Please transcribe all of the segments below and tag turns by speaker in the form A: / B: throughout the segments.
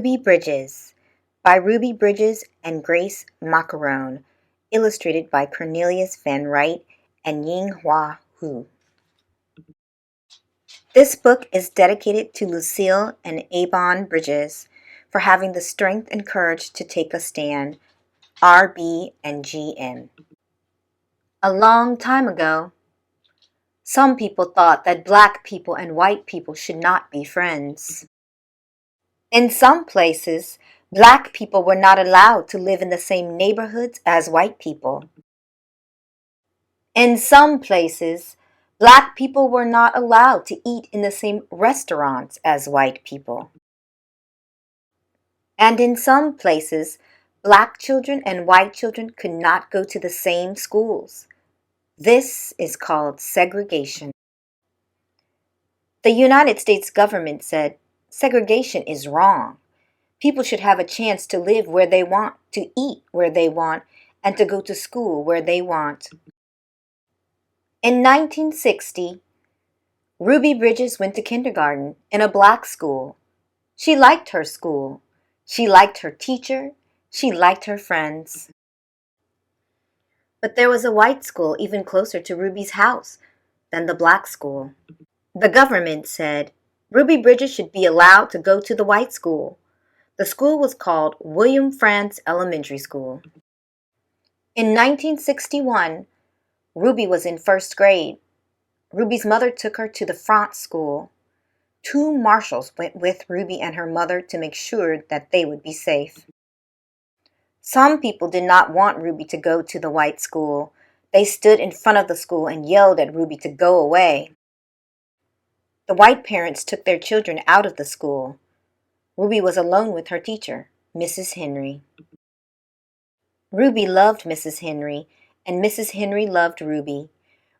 A: Ruby Bridges by Ruby Bridges and Grace Macaron, illustrated by Cornelius Van Wright and Ying-Hua Hu. This book is dedicated to Lucille and Avon Bridges for having the strength and courage to take a stand. R.B. and G.M. A long time ago, some people thought that black people and white people should not be friends. In some places, black people were not allowed to live in the same neighborhoods as white people. In some places, black people were not allowed to eat in the same restaurants as white people. And in some places, black children and white children could not go to the same schools. This is called segregation. The United States government said segregation is wrong. People should have a chance to live where they want, to eat where they want, and to go to school where they want. In 1960, Ruby Bridges went to kindergarten in a black school. She liked her school. She liked her teacher. She liked her friends. But there was a white school even closer to Ruby's house than the black school. The government said Ruby Bridges should be allowed to go to the white school. The school was called William Frantz Elementary School. In 1961, Ruby was in first grade. Ruby's mother took her to the Frantz School. Two marshals went with Ruby and her mother to make sure that they would be safe. Some people did not want Ruby to go to the white school. They stood in front of the school and yelled at Ruby to go away. The white parents took their children out of the school. Ruby was alone with her teacher, Mrs. Henry. Ruby loved Mrs. Henry, and Mrs. Henry loved Ruby.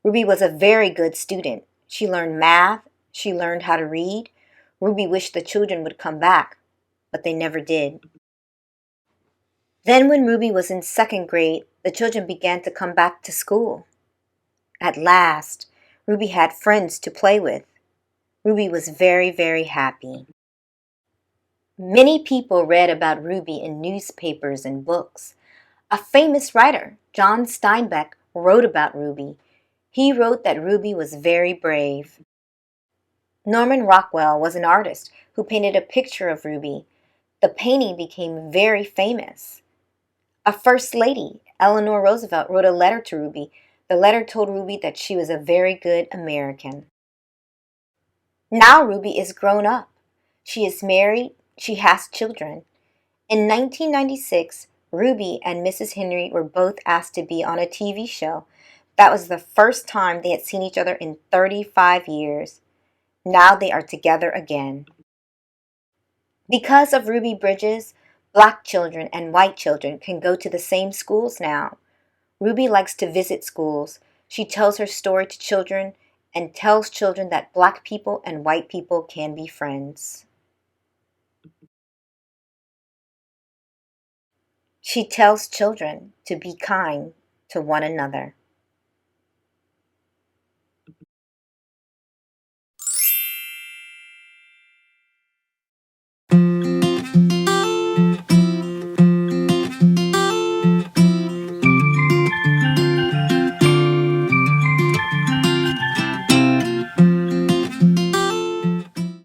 A: Ruby was a very good student. She learned math. She learned how to read. Ruby wished the children would come back, but they never did. Then when Ruby was in second grade, the children began to come back to school. At last, Ruby had friends to play with. Ruby was very, very happy. Many people read about Ruby in newspapers and books. A famous writer, John Steinbeck, wrote about Ruby. He wrote that Ruby was very brave. Norman Rockwell was an artist who painted a picture of Ruby. The painting became very famous. A First Lady, Eleanor Roosevelt, wrote a letter to Ruby. The letter told Ruby that she was a very good American. Now Ruby is grown up. She is married. She has children. In 1996, Ruby and Mrs. Henry were both asked to be on a TV show. That was the first time they had seen each other in 35 years. Now they are together again. Because of Ruby Bridges, black children and white children can go to the same schools now. Ruby likes to visit schools. She tells her story to children and tells children that black people and white people can be friends. She tells children to be kind to one another.